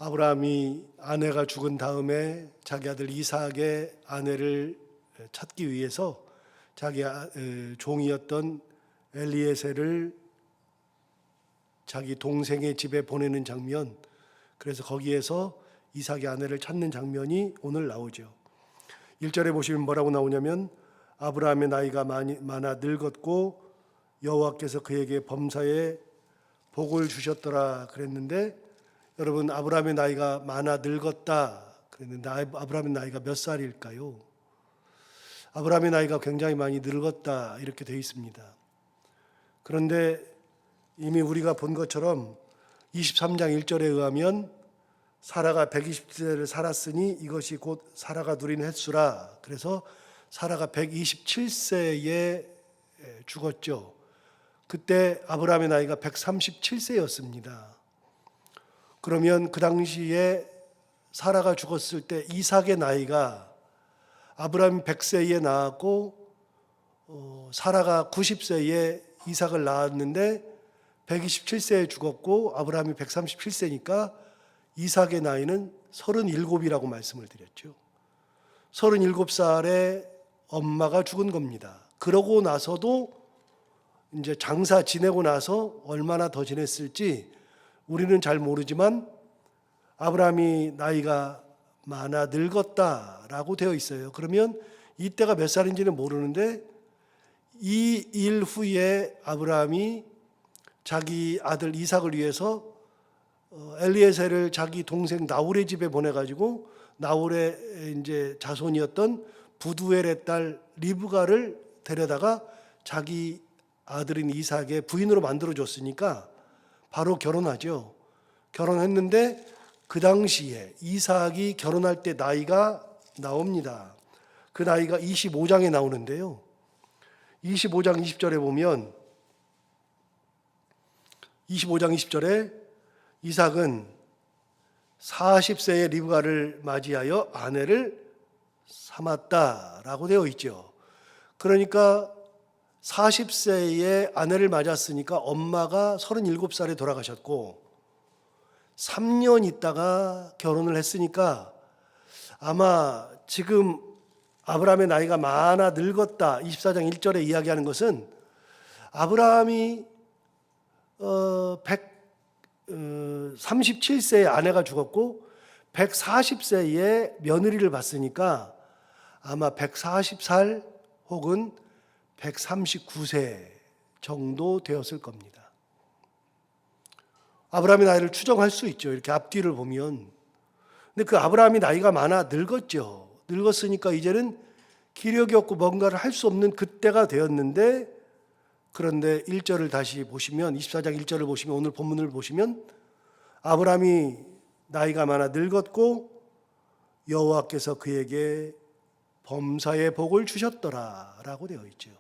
아브라함이 아내가 죽은 다음에 자기 아들 이삭의 아내를 찾기 위해서 자기 종이었던 엘리에셀을 자기 동생의 집에 보내는 장면, 그래서 거기에서 이삭의 아내를 찾는 장면이 오늘 나오죠. 1절에 보시면 뭐라고 나오냐면 아브라함의 나이가 많아 늙었고 여호와께서 그에게 범사에 복을 주셨더라 그랬는데, 여러분, 아브라함의 나이가 많아 늙었다 그랬는데 아브라함의 나이가 몇 살일까요? 아브라함의 나이가 굉장히 많이 늙었다 이렇게 되어 있습니다. 그런데 이미 우리가 본 것처럼 23장 1절에 의하면 사라가 120세를 살았으니 이것이 곧 사라가 누린 횟수라. 그래서 사라가 127세에 죽었죠. 그때 아브라함의 나이가 137세였습니다. 그러면 그 당시에 사라가 죽었을 때 이삭의 나이가 아브라함이 100세에 낳았고 사라가 90세에 이삭을 낳았는데 127세에 죽었고 아브라함이 137세니까 이삭의 나이는 37이라고 말씀을 드렸죠. 37살에 엄마가 죽은 겁니다. 그러고 나서도 이제 장사 지내고 나서 얼마나 더 지냈을지 우리는 잘 모르지만 아브라함이 나이가 많아 늙었다라고 되어 있어요. 그러면 이때가 몇 살인지는 모르는데 이 일 후에 아브라함이 자기 아들 이삭을 위해서 엘리에셀을 자기 동생 나홀의 집에 보내가지고 나홀의 이제 자손이었던 부두엘의 딸 리브가를 데려다가 자기 아들인 이삭의 부인으로 만들어줬으니까 바로 결혼하죠. 결혼했는데 그 당시에 이삭이 결혼할 때 나이가 나옵니다. 그 나이가 25장에 나오는데요. 25장 20절에 보면 25장 20절에 이삭은 40세의 리브가를 맞이하여 아내를 삼았다라고 되어 있죠. 그러니까 40세에 아내를 맞았으니까 엄마가 37살에 돌아가셨고 3년 있다가 결혼을 했으니까 아마 지금 아브라함의 나이가 많아 늙었다 24장 1절에 이야기하는 것은 아브라함이 137세에 아내가 죽었고 140세에 며느리를 봤으니까 아마 140살 혹은 139세 정도 되었을 겁니다. 아브라함의 나이를 추정할 수 있죠. 이렇게 앞뒤를 보면. 근데 그 아브라함이 나이가 많아 늙었죠. 늙었으니까 이제는 기력이 없고 뭔가를 할 수 없는 그때가 되었는데, 그런데 1절을 다시 보시면 24장 1절을 보시면 오늘 본문을 보시면 아브라함이 나이가 많아 늙었고 여호와께서 그에게 범사의 복을 주셨더라라고 되어 있죠.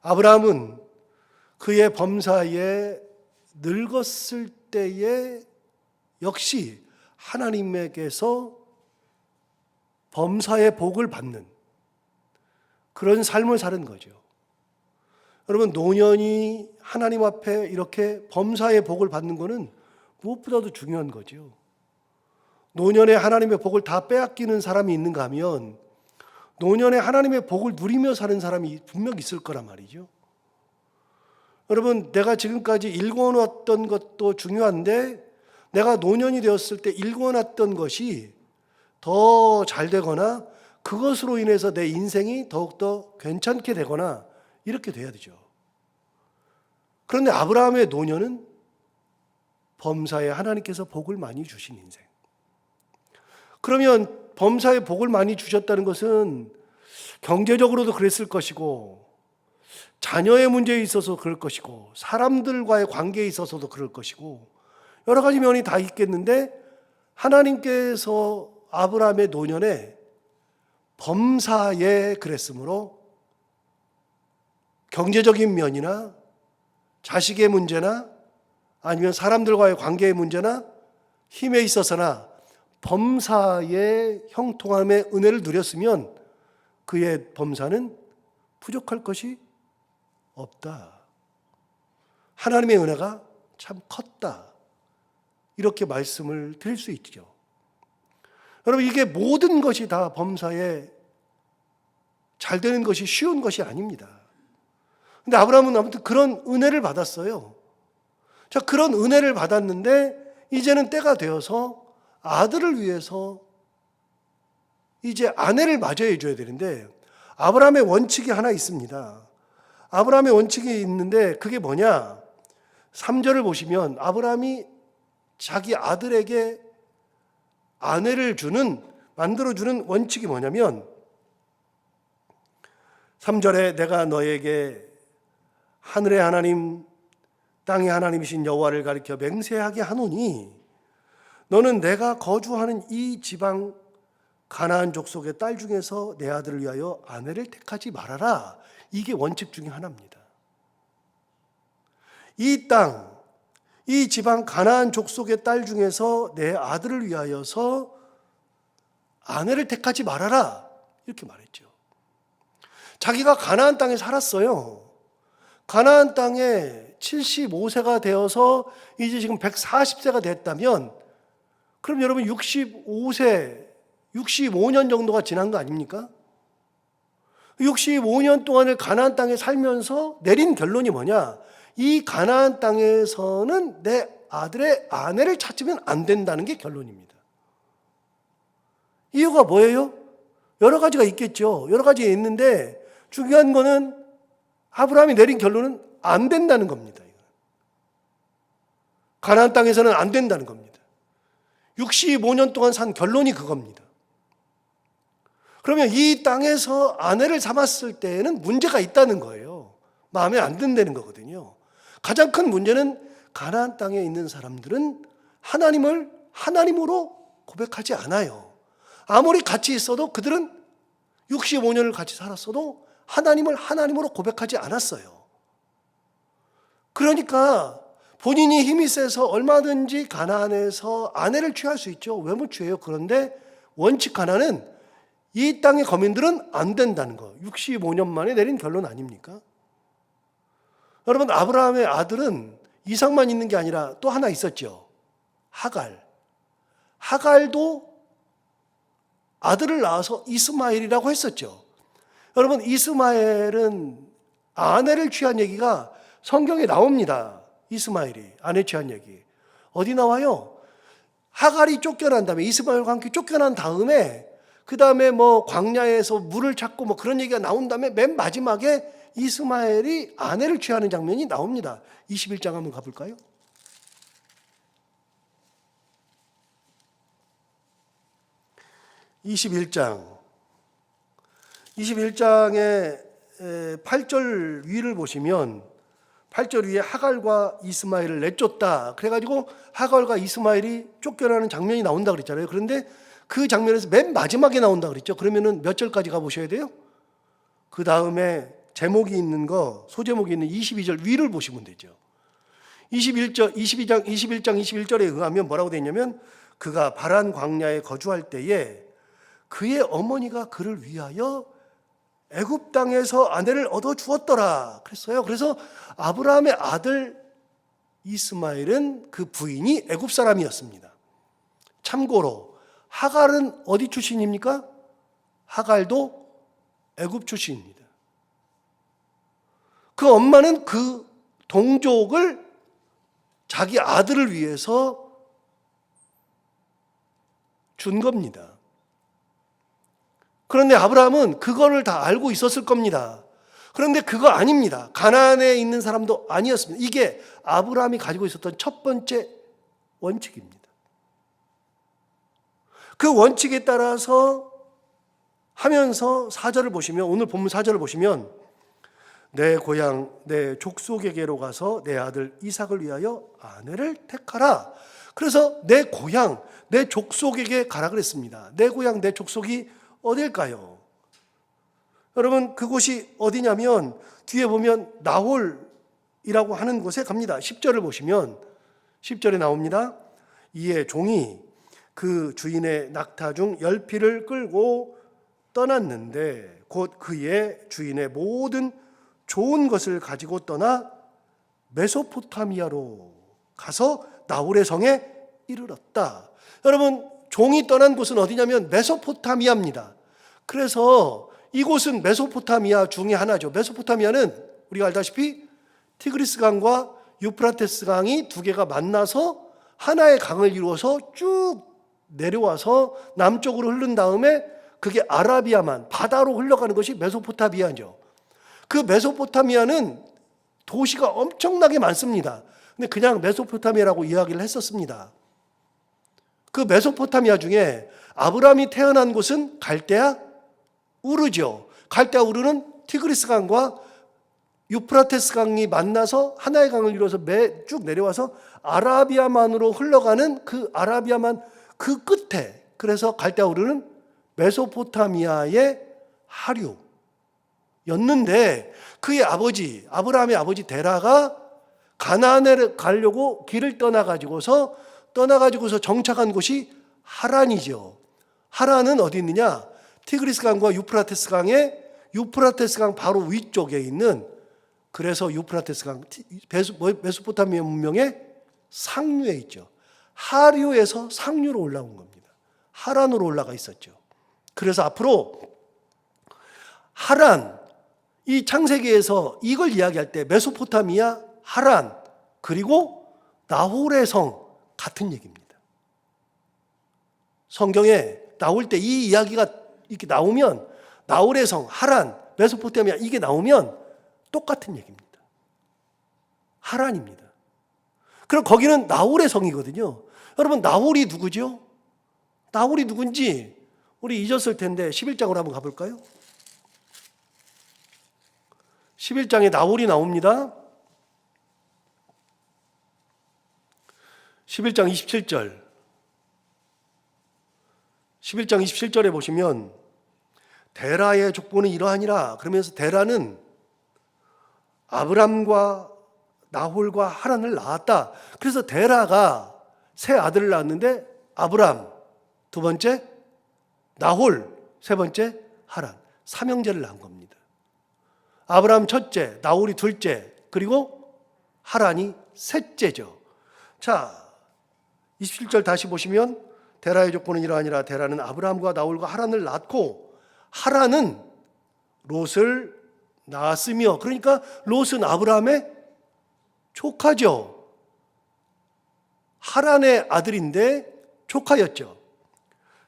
아브라함은 그의 범사에 늙었을 때에 역시 하나님에게서 범사의 복을 받는 그런 삶을 사는 거죠. 여러분, 노년이 하나님 앞에 이렇게 범사의 복을 받는 것은 무엇보다도 중요한 거죠. 노년에 하나님의 복을 다 빼앗기는 사람이 있는가 하면 노년에 하나님의 복을 누리며 사는 사람이 분명 있을 거란 말이죠. 여러분, 내가 지금까지 읽어놨던 것도 중요한데 내가 노년이 되었을 때 읽어놨던 것이 더 잘 되거나 그것으로 인해서 내 인생이 더욱더 괜찮게 되거나 이렇게 돼야 되죠. 그런데 아브라함의 노년은 범사에 하나님께서 복을 많이 주신 인생. 그러면 범사에 복을 많이 주셨다는 것은 경제적으로도 그랬을 것이고 자녀의 문제에 있어서 그럴 것이고 사람들과의 관계에 있어서도 그럴 것이고 여러 가지 면이 다 있겠는데 하나님께서 아브라함의 노년에 범사에 그랬으므로 경제적인 면이나 자식의 문제나 아니면 사람들과의 관계의 문제나 힘에 있어서나 범사의 형통함의 은혜를 누렸으면 그의 범사는 부족할 것이 없다. 하나님의 은혜가 참 컸다. 이렇게 말씀을 드릴 수 있죠. 여러분, 이게 모든 것이 다 범사에 잘 되는 것이 쉬운 것이 아닙니다. 근데 아브라함은 아무튼 그런 은혜를 받았어요. 자, 그런 은혜를 받았는데 이제는 때가 되어서 아들을 위해서 이제 아내를 맞이해 줘야 되는데, 아브라함의 원칙이 하나 있습니다. 아브라함의 원칙이 있는데 그게 뭐냐? 3절을 보시면 아브라함이 자기 아들에게 아내를 만들어주는 원칙이 뭐냐면, 3절에 내가 너에게 하늘의 하나님 땅의 하나님이신 여호와를 가리켜 맹세하게 하노니 너는 내가 거주하는 이 지방 가나안 족속의 딸 중에서 내 아들을 위하여 아내를 택하지 말아라. 이게 원칙 중에 하나입니다. 이 땅, 이 지방 가나안 족속의 딸 중에서 내 아들을 위하여서 아내를 택하지 말아라. 이렇게 말했죠. 자기가 가나안 땅에 살았어요. 가나안 땅에 75세가 되어서 이제 지금 140세가 됐다면, 그럼 여러분 65년 정도가 지난 거 아닙니까? 65년 동안을 가나안 땅에 살면서 내린 결론이 뭐냐? 이 가나안 땅에서는 내 아들의 아내를 찾으면 안 된다는 게 결론입니다. 이유가 뭐예요? 여러 가지가 있겠죠. 여러 가지가 있는데 중요한 거는 아브라함이 내린 결론은 안 된다는 겁니다. 가나안 땅에서는 안 된다는 겁니다. 65년 동안 산 결론이 그겁니다. 그러면 이 땅에서 아내를 삼았을 때에는 문제가 있다는 거예요. 마음에 안 든다는 거거든요. 가장 큰 문제는 가나안 땅에 있는 사람들은 하나님을 하나님으로 고백하지 않아요. 아무리 같이 있어도 그들은 65년을 같이 살았어도 하나님을 하나님으로 고백하지 않았어요. 그러니까 본인이 힘이 세서 얼마든지 가나안에서 아내를 취할 수 있죠. 왜 못 취해요? 그런데 원칙 하나는 이 땅의 거민들은 안 된다는 거. 65년 만에 내린 결론 아닙니까? 여러분, 아브라함의 아들은 이삭만 있는 게 아니라 또 하나 있었죠. 하갈. 하갈도 아들을 낳아서 이스마엘이라고 했었죠. 여러분, 이스마엘은 아내를 취한 얘기가 성경에 나옵니다. 이스마엘이 아내 취한 얘기. 어디 나와요? 하갈이 쫓겨난 다음에, 이스마엘과 함께 쫓겨난 다음에, 그 다음에 광야에서 물을 찾고 그런 얘기가 나온 다음에 맨 마지막에 이스마엘이 아내를 취하는 장면이 나옵니다. 21장 한번 가볼까요? 21장의 8절 위를 보시면 8절 위에 하갈과 이스마엘을 내쫓다. 그래가지고 하갈과 이스마엘이 쫓겨나는 장면이 나온다 그랬잖아요. 그런데 그 장면에서 맨 마지막에 나온다 그랬죠. 그러면은 몇 절까지 가보셔야 돼요? 그 다음에 제목이 있는 거, 소제목이 있는 22절 위를 보시면 되죠. 21장 21절에 의하면 뭐라고 되어 있냐면, 그가 바란 광야에 거주할 때에 그의 어머니가 그를 위하여 애굽 땅에서 아내를 얻어 주었더라 그랬어요. 그래서 아브라함의 아들 이스마엘은 그 부인이 애굽 사람이었습니다. 참고로 하갈은 어디 출신입니까? 하갈도 애굽 출신입니다. 그 엄마는 그 동족을 자기 아들을 위해서 준 겁니다. 그런데 아브라함은 그거를 다 알고 있었을 겁니다. 그런데 그거 아닙니다. 가나안에 있는 사람도 아니었습니다. 이게 아브라함이 가지고 있었던 첫 번째 원칙입니다. 그 원칙에 따라서 하면서 4절을 보시면, 오늘 본문 4절을 보시면, 내 고향 내 족속에게로 가서 내 아들 이삭을 위하여 아내를 택하라. 그래서 내 고향 내 족속에게 가라 그랬습니다. 내 고향 내 족속이 어딜까요? 여러분, 그곳이 어디냐면 뒤에 보면 나홀이라고 하는 곳에 갑니다. 10절을 보시면 10절에 나옵니다. 이에 종이 그 주인의 낙타 중 10匹를 끌고 떠났는데 곧 그의 주인의 모든 좋은 것을 가지고 떠나 메소포타미아로 가서 나홀의 성에 이르렀다. 여러분, 종이 떠난 곳은 어디냐면 메소포타미아입니다. 그래서 이곳은 메소포타미아 중에 하나죠. 메소포타미아는 우리가 알다시피 티그리스 강과 유프라테스 강이 두 개가 만나서 하나의 강을 이루어서 쭉 내려와서 남쪽으로 흐른 다음에 그게 아라비아만 바다로 흘러가는 것이 메소포타미아죠. 그 메소포타미아는 도시가 엄청나게 많습니다. 근데 그냥 메소포타미아라고 이야기를 했었습니다. 그 메소포타미아 중에 아브라함이 태어난 곳은 갈대아 우르죠. 갈대아 우르는 티그리스 강과 유프라테스 강이 만나서 하나의 강을 이루어서 쭉 내려와서 아라비아만으로 흘러가는 그 아라비아만 그 끝에, 그래서 갈대아 우르는 메소포타미아의 하류였는데 그의 아버지, 아브라함의 아버지 데라가 가나안에 가려고 길을 떠나가지고서 정착한 곳이 하란이죠. 하란은 어디 있느냐? 티그리스 강과 유프라테스 강의 유프라테스 강 바로 위쪽에 있는, 그래서 유프라테스 강, 메소포타미아 문명의 상류에 있죠. 하류에서 상류로 올라온 겁니다. 하란으로 올라가 있었죠. 그래서 앞으로 하란, 이 창세기에서 이걸 이야기할 때 메소포타미아, 하란, 그리고 나홀의 성 같은 얘기입니다. 성경에 나올 때 이 이야기가 이렇게 나오면 나홀의 성, 하란, 메소포타미아 이게 나오면 똑같은 얘기입니다. 하란입니다. 그럼 거기는 나홀의 성이거든요. 여러분, 나홀이 누구죠? 나홀이 누군지 우리 잊었을 텐데 11장으로 한번 가볼까요? 11장에 나홀이 나옵니다. 11장 27절. 11장 27절에 보시면 데라의 족보는 이러하니라. 그러면서 데라는 아브람과 나홀과 하란을 낳았다. 그래서 데라가 세 아들을 낳았는데 아브람 두 번째, 나홀 세 번째, 하란 삼형제를 낳은 겁니다. 아브람 첫째, 나홀이 둘째, 그리고 하란이 셋째죠. 자, 27절 다시 보시면 데라의 족보는 이러하니라. 데라는 아브람과 나홀과 하란을 낳고 하란은 롯을 낳았으며, 그러니까 롯은 아브라함의 조카죠. 하란의 아들인데 조카였죠.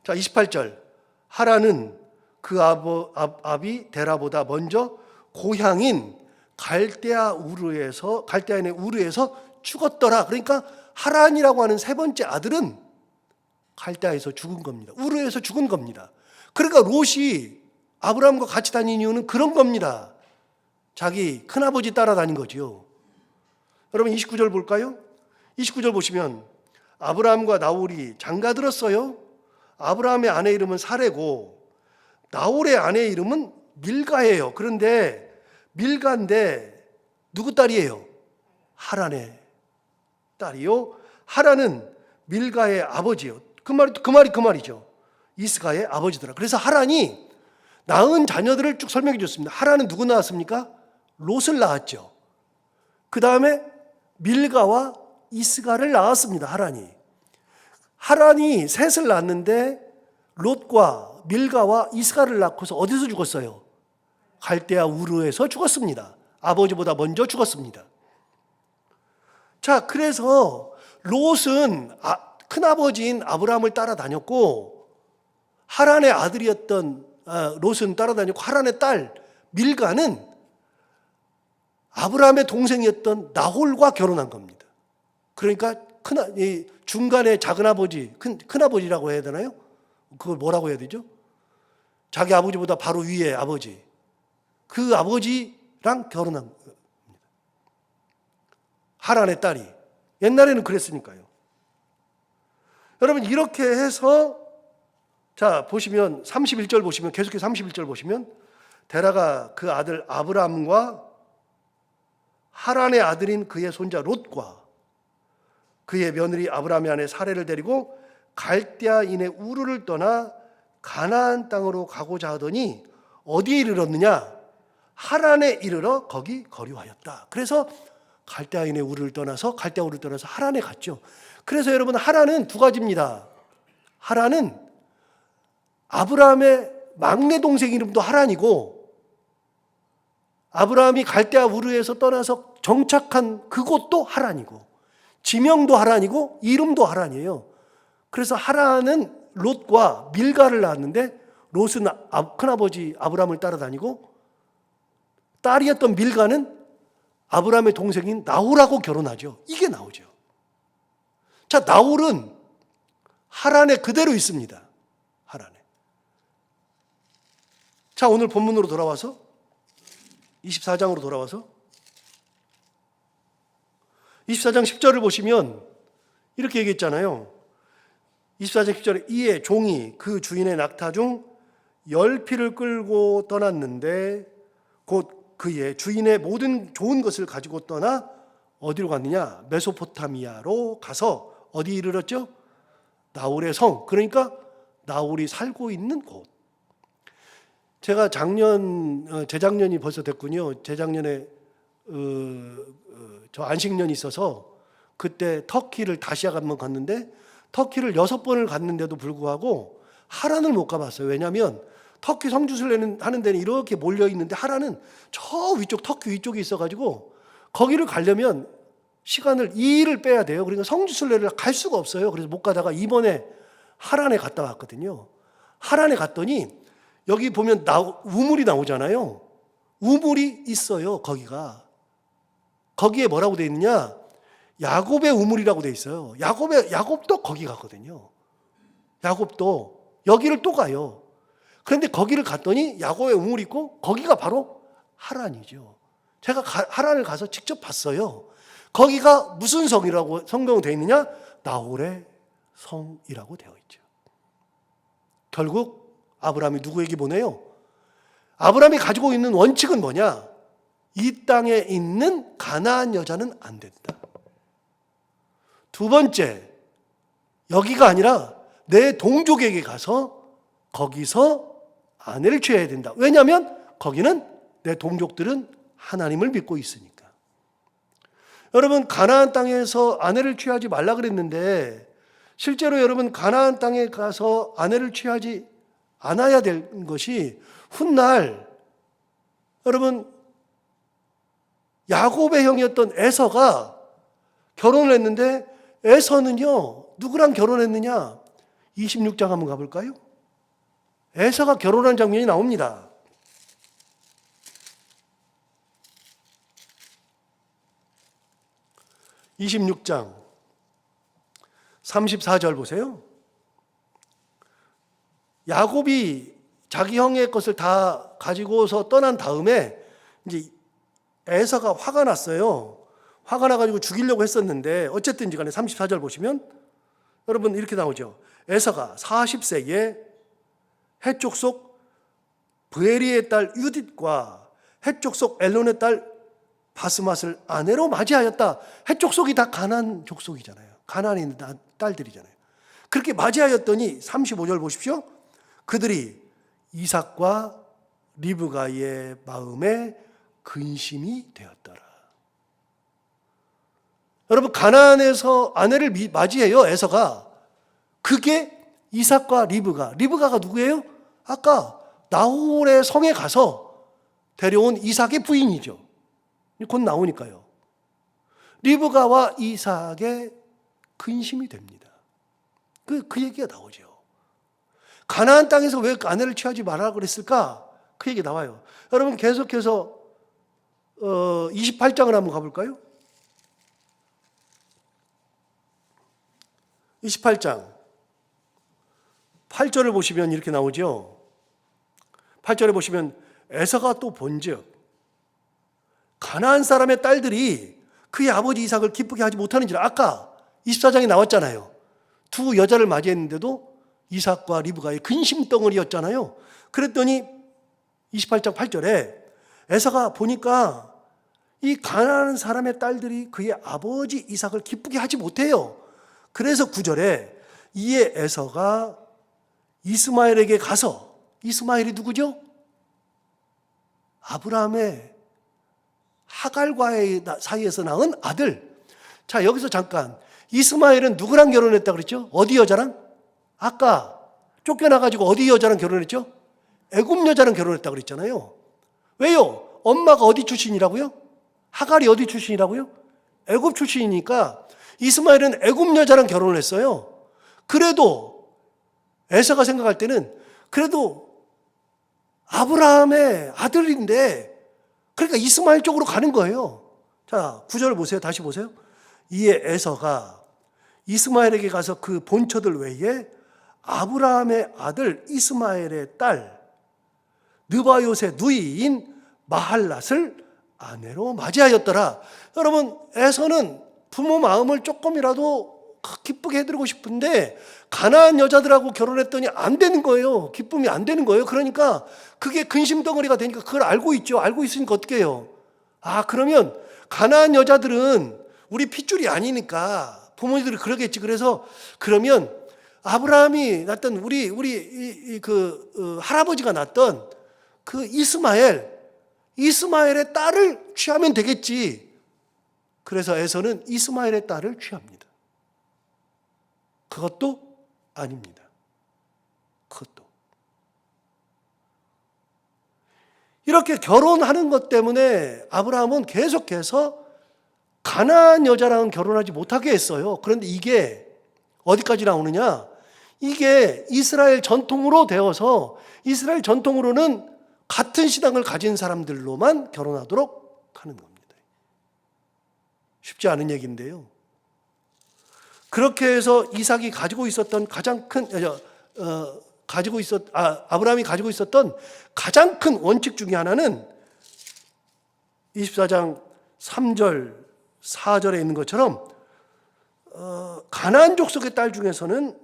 자, 28절. 하란은 그 아비 데라보다 먼저 고향인 갈대아인의 우르에서 죽었더라. 그러니까 하란이라고 하는 세 번째 아들은 갈대아에서 죽은 겁니다. 우르에서 죽은 겁니다. 그러니까 롯이 아브라함과 같이 다닌 이유는 그런 겁니다. 자기 큰아버지 따라다닌 거죠. 여러분 29절 볼까요? 29절 보시면 아브라함과 나홀이 장가들었어요. 아브라함의 아내 이름은 사레고 나홀의 아내 이름은 밀가예요. 그런데 밀가인데 누구 딸이에요? 하란의 딸이요. 하란은 밀가의 아버지요. 그 말이죠. 이스가의 아버지더라. 그래서 하란이 낳은 자녀들을 쭉 설명해 줬습니다. 하란은 누구 낳았습니까? 롯을 낳았죠. 그 다음에 밀가와 이스가를 낳았습니다. 하란이 셋을 낳았는데 롯과 밀가와 이스가를 낳고서 어디서 죽었어요? 갈대아 우르에서 죽었습니다. 아버지보다 먼저 죽었습니다. 자, 그래서 롯은 큰아버지인 아브라함을 따라다녔고 하란의 아들이었던 롯은 따라다녔고 하란의 딸 밀가는 아브라함의 동생이었던 나홀과 결혼한 겁니다. 그러니까 중간에 작은아버지, 큰아버지라고 해야 되나요? 그걸 뭐라고 해야 되죠? 자기 아버지보다 바로 위에 아버지, 그 아버지랑 결혼한 겁니다. 하란의 딸이. 옛날에는 그랬으니까요. 여러분 이렇게 해서 자 보시면 31절 보시면 계속해서 31절 보시면 데라가 그 아들 아브람과 하란의 아들인 그의 손자 롯과 그의 며느리 아브람의 아내 사레를 데리고 갈대아인의 우르를 떠나 가나안 땅으로 가고자 하더니 어디에 이르렀느냐? 하란에 이르러 거기 거류하였다. 그래서 갈대아인의 우르를 떠나서 하란에 갔죠. 그래서 여러분 하란은 두 가지입니다. 하란은 아브라함의 막내 동생 이름도 하란이고 아브라함이 갈대아 우르에서 떠나서 정착한 그곳도 하란이고 지명도 하란이고 이름도 하란이에요. 그래서 하란은 롯과 밀가를 낳았는데 롯은 큰아버지 아브라함을 따라다니고 딸이었던 밀가는 아브라함의 동생인 나홀하고 결혼하죠. 이게 나오죠. 자, 나홀은 하란에 그대로 있습니다. 하란에. 자, 오늘 본문으로 돌아와서 24장으로 돌아와서 24장 10절을 보시면 이렇게 얘기했잖아요. 24장 10절에 이에 종이 그 주인의 낙타 중 10피를 끌고 떠났는데 곧 그의 주인의 모든 좋은 것을 가지고 떠나 어디로 갔느냐? 메소포타미아로 가서 어디 이르렀죠? 나홀의 성, 그러니까 나홀이 살고 있는 곳. 제가 재작년이 벌써 됐군요. 재작년에 저 안식년이 있어서 그때 터키를 다시 한번 갔는데 터키를 6번을 갔는데도 불구하고 하란을 못 가봤어요. 왜냐하면 터키 성지순례는 하는 데는 이렇게 몰려 있는데 하란은 저 위쪽 터키 위쪽에 있어가지고 거기를 가려면 시간을 2일을 빼야 돼요. 그러니까 성지순례를 갈 수가 없어요. 그래서 못 가다가 이번에 하란에 갔다 왔거든요. 하란에 갔더니 여기 보면 우물이 나오잖아요. 우물이 있어요. 거기에 뭐라고 돼 있느냐? 야곱의 우물이라고 돼 있어요. 야곱도 거기 가거든요. 야곱도 여기를 또 가요. 그런데 거기를 갔더니 야곱의 우물이 있고 거기가 바로 하란이죠. 제가 하란을 가서 직접 봤어요. 거기가 무슨 성이라고 성경에 되어 있느냐? 나홀의 성이라고 되어 있죠. 결국 아브라함이 누구에게 보내요? 아브라함이 가지고 있는 원칙은 뭐냐? 이 땅에 있는 가나안 여자는 안 된다. 두 번째, 여기가 아니라 내 동족에게 가서 거기서 아내를 취해야 된다. 왜냐하면 거기는 내 동족들은 하나님을 믿고 있으니까. 여러분, 가나안 땅에서 아내를 취하지 말라 그랬는데 실제로 여러분 가나안 땅에 가서 아내를 취하지 않아야 될 것이 훗날 여러분 야곱의 형이었던 에서가 결혼을 했는데 에서는요 누구랑 결혼했느냐? 26장 한번 가볼까요? 에서가 결혼한 장면이 나옵니다. 26장 34절 보세요. 야곱이 자기 형의 것을 다 가지고서 떠난 다음에 이제 에서가 화가 났어요. 화가 나가지고 죽이려고 했었는데 어쨌든지 간에 34절 보시면 여러분 이렇게 나오죠. 에서가 40세에 해쪽 속 브에리의 딸 유딧과 해쪽 속 엘론의 딸 바스맛을 아내로 맞이하였다. 해쪽 속이 다 가나안 족속이잖아요. 가나안에 있는 딸들이잖아요. 그렇게 맞이하였더니 35절 보십시오. 그들이 이삭과 리브가의 마음에 근심이 되었더라. 여러분 가나안에서 아내를 맞이해요. 에서가. 그게 이삭과 리브가가 누구예요? 아까 나홀의 성에 가서 데려온 이삭의 부인이죠. 곧 나오니까요. 리브가와 이삭의 근심이 됩니다. 그 얘기가 나오죠. 가나안 땅에서 왜 아내를 취하지 말라고 그랬을까? 그 얘기 나와요. 여러분 계속해서 28장을 한번 가볼까요? 28장 8절을 보시면 이렇게 나오죠. 8절에 보시면 에서가 또 본즉 가나안 사람의 딸들이 그의 아버지 이삭을 기쁘게 하지 못하는지라. 아까 24장에 나왔잖아요. 두 여자를 맞이했는데도 이삭과 리브가의 근심덩어리였잖아요. 그랬더니 28장 8절에 에서가 보니까 이 가나안 사람의 딸들이 그의 아버지 이삭을 기쁘게 하지 못해요. 그래서 9절에 이에 에서가 이스마엘에게 가서, 이스마엘이 누구죠? 아브라함의 하갈과의 사이에서 낳은 아들. 자, 여기서 잠깐 이스마엘은 누구랑 결혼했다 그랬죠? 어디 여자랑? 아까 쫓겨나가지고 어디 여자랑 결혼했죠? 애굽 여자랑 결혼했다 그랬잖아요. 왜요? 엄마가 어디 출신이라고요? 하갈이 어디 출신이라고요? 애굽 출신이니까 이스마엘은 애굽 여자랑 결혼을 했어요. 그래도 에서가 생각할 때는 그래도 아브라함의 아들인데 그러니까 이스마엘 쪽으로 가는 거예요. 자, 9절 보세요. 다시 보세요. 이에 에서가 이스마엘에게 가서 그 본처들 외에 아브라함의 아들 이스마엘의 딸 느바요의 누이인 마할랏을 아내로 맞이하였더라. 여러분, 에서는 부모 마음을 조금이라도 기쁘게 해드리고 싶은데 가나안 여자들하고 결혼했더니 안 되는 거예요. 기쁨이 안 되는 거예요. 그러니까 그게 근심덩어리가 되니까 그걸 알고 있죠. 알고 있으니까 어떻게 해요? 아, 그러면 가나안 여자들은 우리 핏줄이 아니니까 부모님들이 그러겠지. 그래서 그러면 아브라함이 낳던 우리 할아버지가 낳던 그 이스마엘의 딸을 취하면 되겠지. 그래서 에서는 이스마엘의 딸을 취합니다. 그것도 아닙니다. 그것도. 이렇게 결혼하는 것 때문에 아브라함은 계속해서 가나안 여자랑은 결혼하지 못하게 했어요. 그런데 이게 어디까지 나오느냐? 이게 이스라엘 전통으로 되어서 이스라엘 전통으로는 같은 신앙을 가진 사람들로만 결혼하도록 하는 겁니다. 쉽지 않은 얘기인데요. 그렇게 해서 이삭이 가지고 있었던 가장 큰 아브라함이 가지고 있었던 가장 큰 원칙 중에 하나는 24장 3절 4절에 있는 것처럼 가나안 족속의 딸 중에서는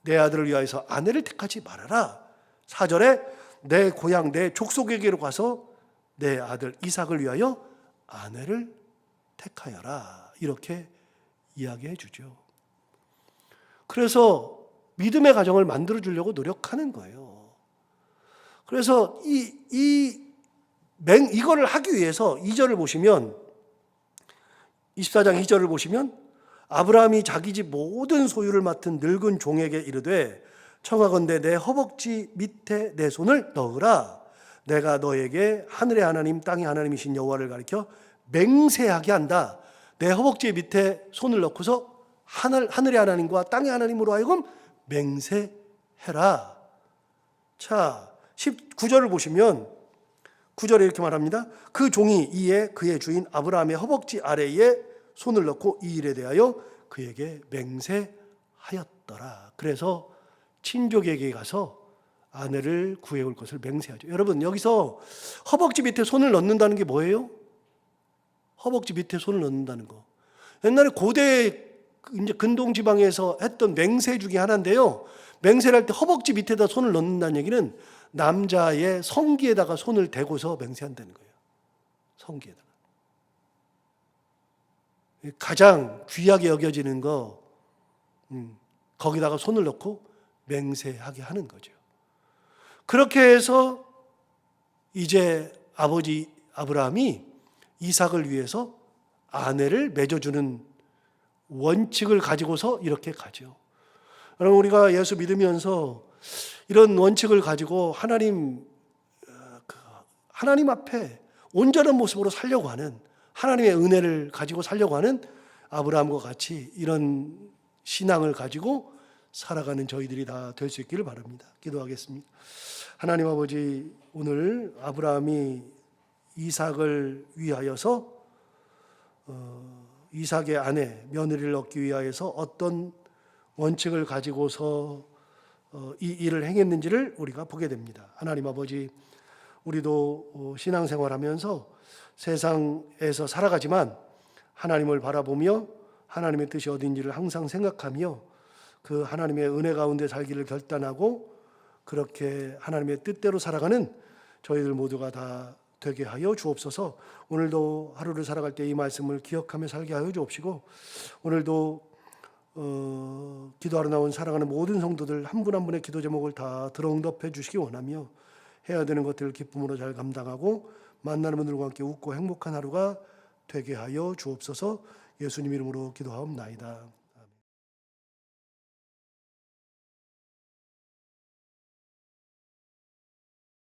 내 아들을 위하여서 아내를 택하지 말아라. 4절에 내 고향 내 족속에게로 가서 내 아들 이삭을 위하여 아내를 택하여라. 이렇게 이야기해 주죠. 그래서 믿음의 가정을 만들어 주려고 노력하는 거예요. 그래서 이거를 하기 위해서 2절을 보시면 24장 2절을 보시면 아브라함이 자기 집 모든 소유를 맡은 늙은 종에게 이르되 청하건대 내 허벅지 밑에 내 손을 넣으라. 내가 너에게 하늘의 하나님 땅의 하나님이신 여호와를 가리켜 맹세하게 한다. 내 허벅지 밑에 손을 넣고서 하늘의 하나님과 땅의 하나님으로 하여금 맹세해라. 자, 19절을 보시면 9절에 이렇게 말합니다. 그 종이 이에 그의 주인 아브라함의 허벅지 아래에 손을 넣고 이 일에 대하여 그에게 맹세하였더라. 그래서 친족에게 가서 아내를 구해올 것을 맹세하죠. 여러분, 여기서 허벅지 밑에 손을 넣는다는 게 뭐예요? 허벅지 밑에 손을 넣는다는 거. 옛날에 고대 이제 근동 지방에서 했던 맹세 중에 하나인데요. 맹세를 할 때 허벅지 밑에다 손을 넣는다는 얘기는 남자의 성기에다가 손을 대고서 맹세한다는 거예요. 성기에다가. 가장 귀하게 여겨지는 거 거기다가 손을 넣고 맹세하게 하는 거죠. 그렇게 해서 이제 아버지 아브라함이 이삭을 위해서 아내를 맺어주는 원칙을 가지고서 이렇게 가죠. 여러분, 우리가 예수 믿으면서 이런 원칙을 가지고 하나님 앞에 온전한 모습으로 살려고 하는, 하나님의 은혜를 가지고 살려고 하는 아브라함과 같이 이런 신앙을 가지고 살아가는 저희들이 다 될 수 있기를 바랍니다. 기도하겠습니다. 하나님 아버지, 오늘 아브라함이 이삭을 위하여서 이삭의 아내 며느리를 얻기 위하여서 어떤 원칙을 가지고서 이 일을 행했는지를 우리가 보게 됩니다. 하나님 아버지, 우리도 신앙생활하면서 세상에서 살아가지만 하나님을 바라보며 하나님의 뜻이 어딘지를 항상 생각하며 그 하나님의 은혜 가운데 살기를 결단하고 그렇게 하나님의 뜻대로 살아가는 저희들 모두가 다 되게 하여 주옵소서. 오늘도 하루를 살아갈 때 이 말씀을 기억하며 살게 하여 주옵시고, 오늘도 기도하러 나온 사랑하는 모든 성도들 한 분 한 분의 기도 제목을 다 들어응답해 주시기 원하며 해야 되는 것들을 기쁨으로 잘 감당하고 만나는 분들과 함께 웃고 행복한 하루가 되게 하여 주옵소서. 예수님 이름으로 기도하옵나이다.